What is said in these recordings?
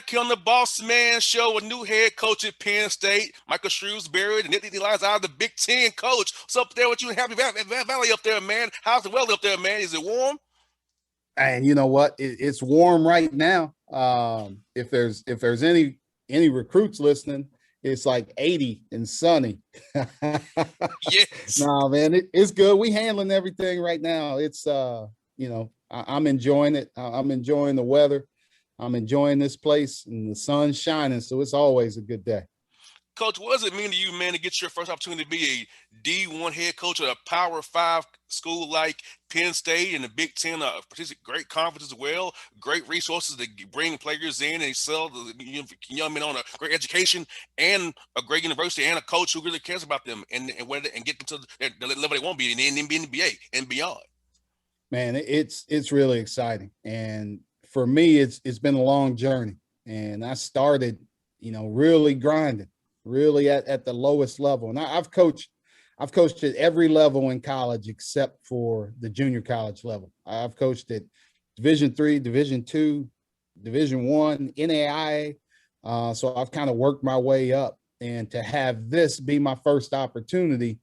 back here on the Bossman show with new head coach at Penn State, Micah Shrewsberry, the Nittany Lions out of the Big Ten coach. What's up there with you in Happy Valley up there, man? How's the weather up there, man? Is it warm? And you know what? It's warm right now. If there's any recruits listening, it's like 80 and sunny. Yes. No, man, it's good. We handling everything right now. It's I'm enjoying it. I'm enjoying the weather. I'm enjoying this place and the sun's shining. So it's always a good day. Coach, what does it mean to you, man, to get your first opportunity to be a D1 head coach at a Power 5 school like Penn State and the Big Ten, great conference as well, great resources to bring players in and excel the young men on a great education and a great university and a coach who really cares about them and get them to the level they want to be in the NBA and beyond? Man, it's really exciting. And for me, it's been a long journey. And I started, really grinding. Really at the lowest level. And I've coached at every level in college except for the junior college level. I've coached at Division III, Division II, Division I, NAIA. So I've kind of worked my way up, and to have this be my first opportunity,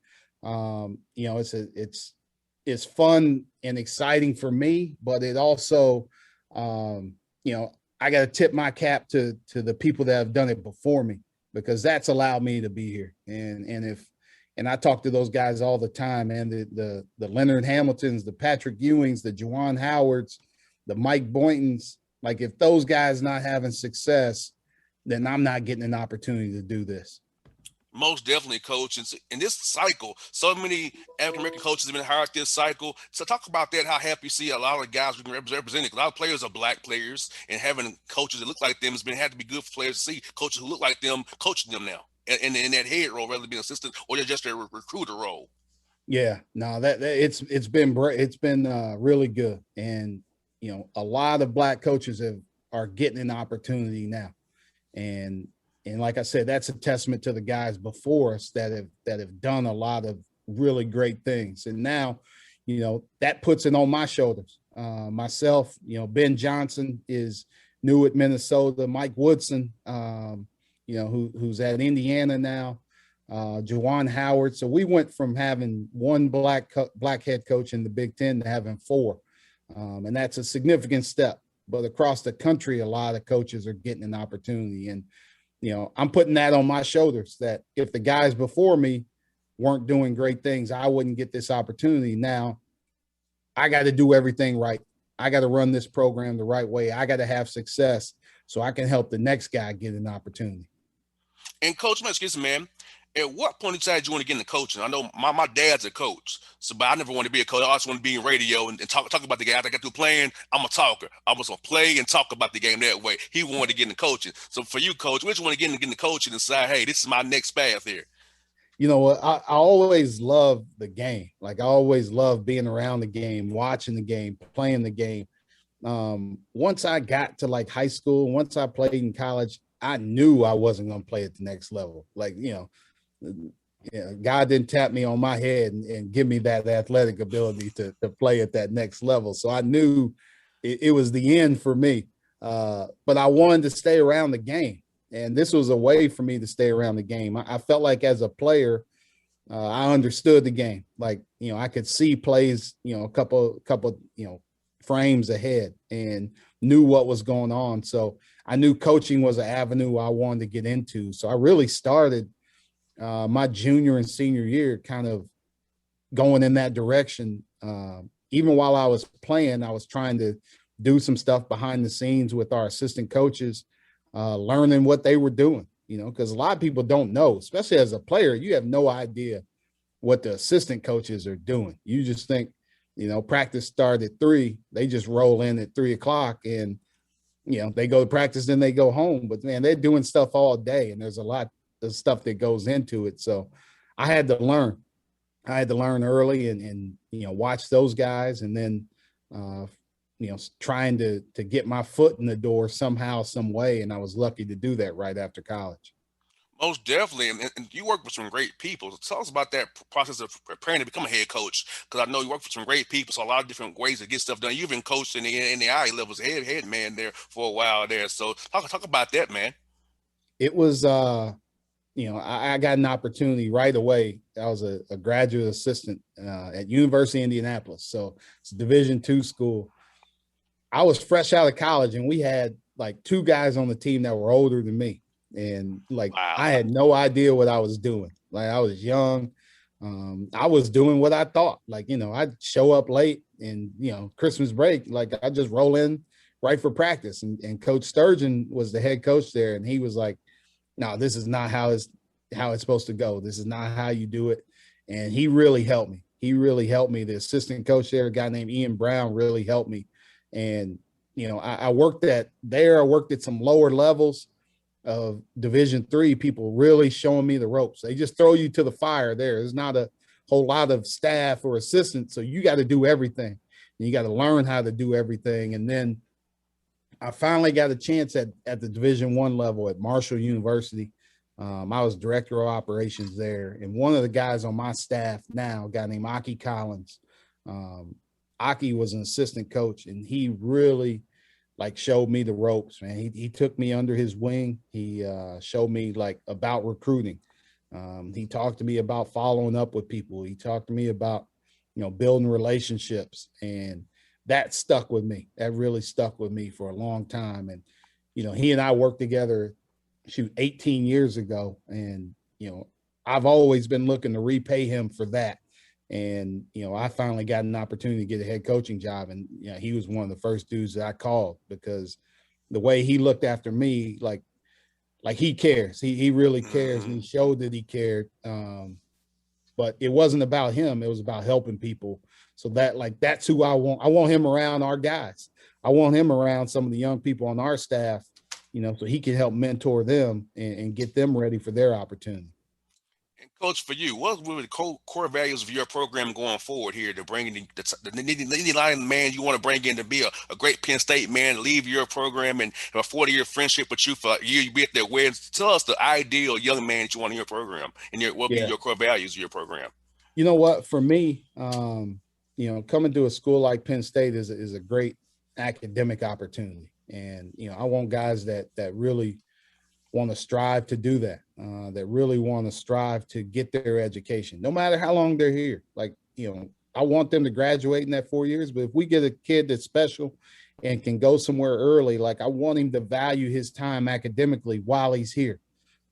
it's fun and exciting for me, but it also, I got to tip my cap to the people that have done it before me, because that's allowed me to be here. And I talk to those guys all the time, and the Leonard Hamiltons, the Patrick Ewings, the Juwan Howards, the Mike Boyntons, like if those guys not having success, then I'm not getting an opportunity to do this. Most definitely, Coach. And in this cycle, so many African-American coaches have been hired this cycle. So talk about that, how happy you see a lot of guys we can represent it. A lot of players are black players, and having coaches that look like them had to be good for players to see coaches who look like them coaching them now. And in that head role, rather than being assistant or just a recruiter role. Yeah, no, that it's been really good. And, a lot of black coaches are getting an opportunity now. And like I said, that's a testament to the guys before us that have done a lot of really great things. And now, that puts it on my shoulders. Myself, Ben Johnson is new at Minnesota. Mike Woodson, who's at Indiana now. Juwan Howard. So we went from having one black head coach in the Big Ten to having four. And that's a significant step. But across the country, a lot of coaches are getting an opportunity. And I'm putting that on my shoulders, that if the guys before me weren't doing great things, I wouldn't get this opportunity. Now, I got to do everything right. I got to run this program the right way. I got to have success so I can help the next guy get an opportunity. And Coach, excuse me, man, at what point did you decide you want to get into coaching? I know my dad's a coach, but I never wanted to be a coach. I always want to be in radio and talk about the game. After I got through playing, I'm a talker. I was going to play and talk about the game that way. He wanted to get into coaching. So for you, Coach, which you want to get into coaching and say, hey, this is my next path here? You know what? I always loved the game. Like, I always loved being around the game, watching the game, playing the game. Once I got to like high school, once I played in college, I knew I wasn't going to play at the next level. Like, God didn't tap me on my head and give me that athletic ability to play at that next level. So I knew it was the end for me. But I wanted to stay around the game. And this was a way for me to stay around the game. I felt like as a player, I understood the game. Like, I could see plays, a couple, frames ahead and knew what was going on. So I knew coaching was an avenue I wanted to get into. So I really started my junior and senior year kind of going in that direction. Even while I was playing, I was trying to do some stuff behind the scenes with our assistant coaches, learning what they were doing, because a lot of people don't know, especially as a player, you have no idea what the assistant coaches are doing. You just think, practice started at 3, they just roll in at 3:00 and, they go to practice, then they go home. But man, they're doing stuff all day, and there's a lot of stuff that goes into it. So I had to learn. Early and watch those guys, and then, trying to get my foot in the door somehow, some way. And I was lucky to do that right after college. Most definitely, and you work with some great people. Tell us about that process of preparing to become a head coach, because I know you work with some great people, so a lot of different ways to get stuff done. You've been coached in the eye levels, head man there for a while there. So talk about that, man. It was I got an opportunity right away. I was a graduate assistant at University of Indianapolis, so it's a Division II school. I was fresh out of college, and we had like two guys on the team that were older than me, and like Wow. I had no idea what I was doing. Like I was young. I was doing what I thought. Like I'd show up late, and Christmas break, like I just roll in right for practice. And Coach Sturgeon was the head coach there, and he was like, "No, this is not how it's supposed to go. This is not how you do it." And he really helped me. He really helped me. The assistant coach there, a guy named Ian Brown, really helped me. And I worked at there. I worked at some lower levels of Division III. People really showing me the ropes. They just throw you to the fire there. There's not a whole lot of staff or assistants, so you got to do everything. And you got to learn how to do everything. And then I finally got a chance at the Division I level at Marshall University. I was director of operations there, and one of the guys on my staff now, a guy named Aki Collins. Um, Aki was an assistant coach, and he really like showed me the ropes, man. He took me under his wing. He showed me like about recruiting. He talked to me about following up with people. He talked to me about building relationships, and that stuck with me. That really stuck with me for a long time. And he and I worked together 18 years ago, and I've always been looking to repay him for that. And I finally got an opportunity to get a head coaching job, and he was one of the first dudes that I called, because the way he looked after me, like he cares. He really cares, and he Hmm. showed that he cared. But it wasn't about him. It was about helping people. So that's who I want. I want him around our guys. I want him around some of the young people on our staff, so he can help mentor them and get them ready for their opportunity. And coach, for you, what were the core values of your program going forward here to bring in the nitty line man you want to bring in to be a great Penn State man, leave your program and have a 40-year friendship with you for you be at their weddings? Tell us the ideal young man that you want in your program and what will be Yeah. your core values of your program. You know what? For me, coming to a school like Penn State is a great academic opportunity, and I want guys that really want to strive to do that, that really want to strive to get their education, no matter how long they're here. Like, I want them to graduate in that 4 years, but if we get a kid that's special and can go somewhere early, like I want him to value his time academically while he's here.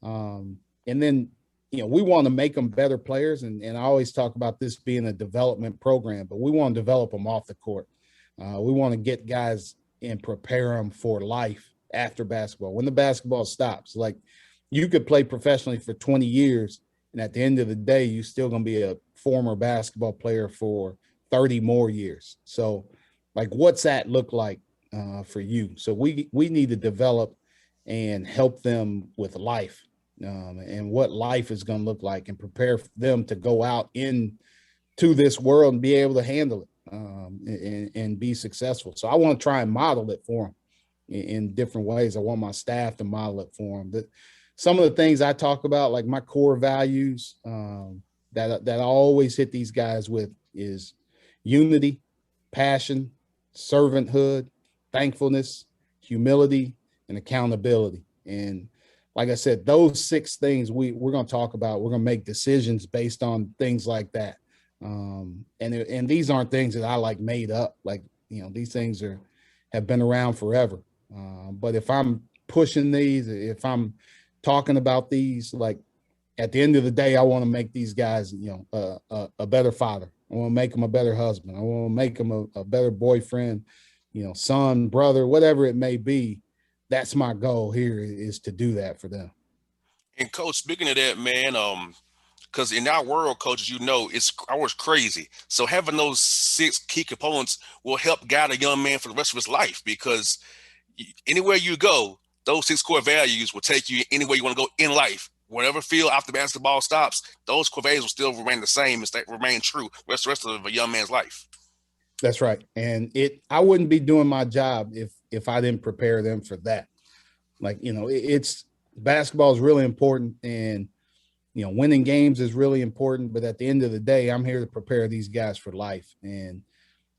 And then, we want to make them better players. And I always talk about this being a development program, but we want to develop them off the court. We want to get guys and prepare them for life after basketball. When the basketball stops, like you could play professionally for 20 years, and at the end of the day, you're still going to be a former basketball player for 30 more years. So, like, what's that look like for you? So we need to develop and help them with life, and what life is going to look like, and prepare them to go out into this world and be able to handle it, and be successful. So I want to try and model it for them in different ways. I want my staff to model it for them. Some of the things I talk about, like my core values, that I always hit these guys with, is unity, passion, servanthood, thankfulness, humility, and accountability. And like I said, those 6 things we're going to talk about. We're going to make decisions based on things like that. And these aren't things that I like made up. Like, these things have been around forever. But if I'm pushing these, if I'm talking about these, like at the end of the day, I want to make these guys, a better father. I want to make them a better husband. I want to make them a better boyfriend, son, brother, whatever it may be. That's my goal here, is to do that for them. And coach, speaking of that, man, because in our world, coaches, it's ours crazy. So having those 6 key components will help guide a young man for the rest of his life. Because anywhere you go, those 6 core values will take you anywhere you want to go in life. Whatever field after basketball stops, those core values will still remain the same and remain true the rest of a young man's life. That's right. And I wouldn't be doing my job if I didn't prepare them for that. Like, it's basketball is really important, and winning games is really important. But at the end of the day, I'm here to prepare these guys for life, and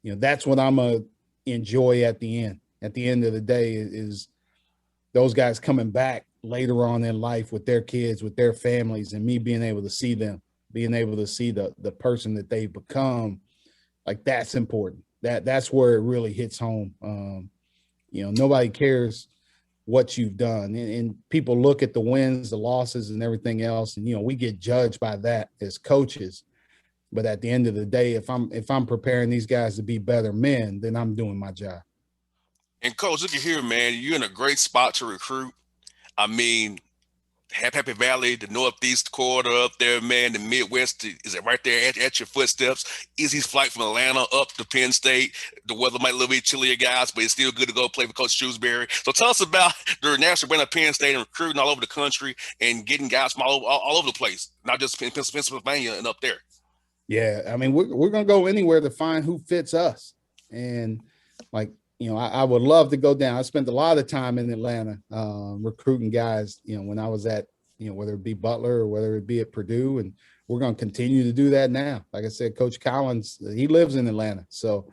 that's what I'm gonna enjoy at the end. At the end of the day, is those guys coming back later on in life with their kids, with their families, and me being able to see them, being able to see the person that they become. Like, that's important. That's where it really hits home. Nobody cares what you've done, and people look at the wins, the losses, and everything else, and we get judged by that as coaches. But at the end of the day, if I'm preparing these guys to be better men, then I'm doing my job. And coach, look at here, man. You're in a great spot to recruit. I mean, Happy Valley, the Northeast corridor up there, man. The Midwest is right there at your footsteps. Easy flight from Atlanta up to Penn State. The weather might a little bit chillier, guys, but it's still good to go play for Coach Shrewsberry. So tell us about the national brand of Penn State and recruiting all over the country and getting guys from all over the place, not just in Pennsylvania and up there. Yeah, I mean, we're gonna go anywhere to find who fits us, and like I would love to go down. I spent a lot of time in Atlanta recruiting guys. When I was at whether it be Butler or whether it be at Purdue, and we're gonna continue to do that now. Like I said, Coach Collins, he lives in Atlanta, so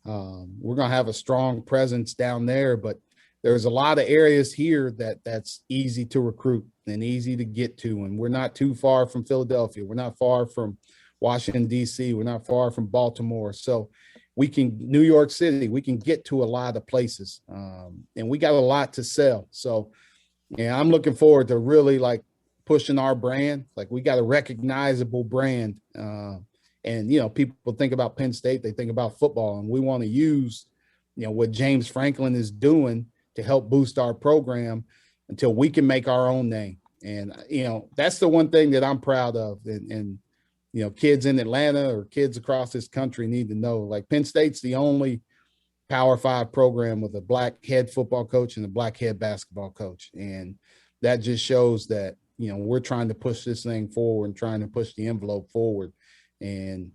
we're gonna have a strong presence down there. But there's a lot of areas here that's easy to recruit and easy to get to, and we're not too far from Philadelphia. We're not far from Washington, D.C. We're not far from Baltimore. So New York City, we can get to a lot of places. And we got a lot to sell. So, yeah, I'm looking forward to really like pushing our brand. Like, we got a recognizable brand. And people think about Penn State, they think about football, and we want to use, what James Franklin is doing to help boost our program until we can make our own name. And, that's the one thing that I'm proud of. And kids in Atlanta or kids across this country need to know, like, Penn State's the only Power 5 program with a black head football coach and a black head basketball coach. And that just shows that, we're trying to push this thing forward and trying to push the envelope forward. And,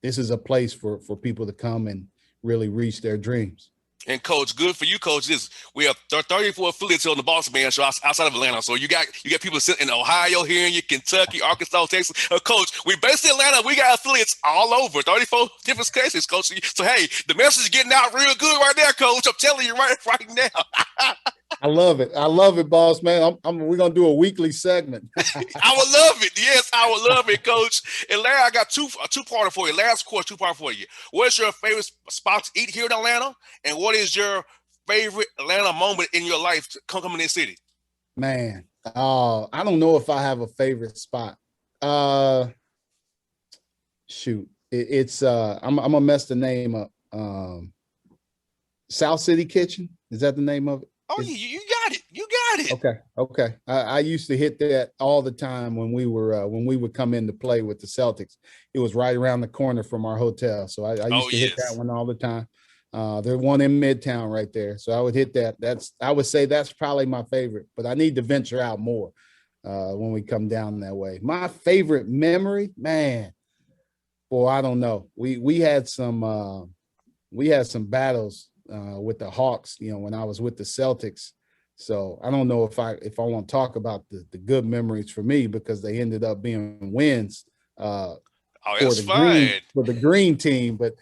this is a place for people to come and really reach their dreams. And coach, good for you, coach. We have 34 affiliates on the Bossman show outside of Atlanta. So you got people sitting in Ohio, here in Kentucky, Arkansas, Texas. Coach, we based in Atlanta. We got affiliates all over, 34 different cases, coach. So hey, the message is getting out real good right there, coach. I'm telling you right now. I love it, boss man. We're gonna do a weekly segment. I would love it. Yes, I would love it, coach. And Larry, I got two-parter for you. Last question, two-part for you. What's your favorite spot to eat here in Atlanta? And what is your favorite Atlanta moment in your life coming in the city? Man, I don't know if I have a favorite spot. Shoot, it's I'm gonna mess the name up. South City Kitchen, is that the name of it? Oh, you got it. You got it. Okay. I used to hit that all the time when we would come in to play with the Celtics. It was right around the corner from our hotel, so I used to hit that one all the time. There's one in Midtown right there, so I would hit that. I would say that's probably my favorite, but I need to venture out more when we come down that way. My favorite memory, man, boy, I don't know. We had some battles with the Hawks, when I was with the Celtics. So I don't know if I want to talk about the good memories for me, because they ended up being wins that's for the green team. But,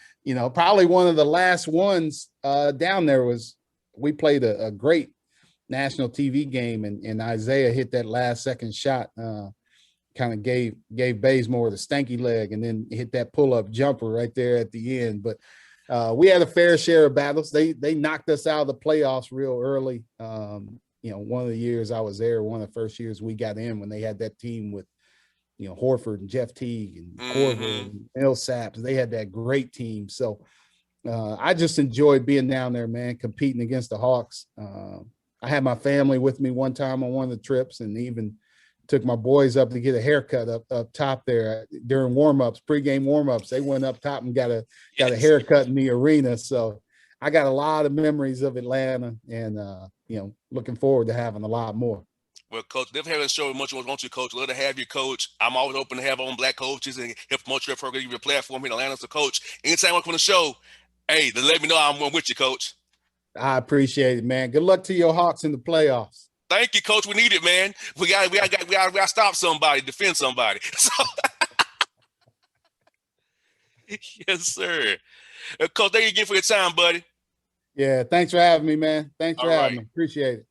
probably one of the last ones down there was we played a great national TV game, and Isaiah hit that last second shot, kind of gave Bazemore the stanky leg, and then hit that pull-up jumper right there at the end. But we had a fair share of battles. They knocked us out of the playoffs real early. One of the years I was there, one of the first years we got in, when they had that team with, Horford and Jeff Teague and Corver and Millsaps. They had that great team. So I just enjoyed being down there, man, competing against the Hawks. I had my family with me one time on one of the trips, and even took my boys up to get a haircut up top there during warm-ups, pregame warm-ups. They went up top and got a haircut in the arena. So I got a lot of memories of Atlanta, and looking forward to having a lot more. Well, coach, never having a show much want you, coach. Love to have you, coach. I'm always open to have on black coaches and help promote your program, give you a platform in Atlanta. So, coach, anytime I come on the show, hey, then let me know I'm with you, coach. I appreciate it, man. Good luck to your Hawks in the playoffs. Thank you, Coach. We need it, man. We got to stop somebody, defend somebody. So, yes, sir. Coach, thank you again for your time, buddy. Yeah, thanks for having me, man. Thanks All for having right. me. Appreciate it.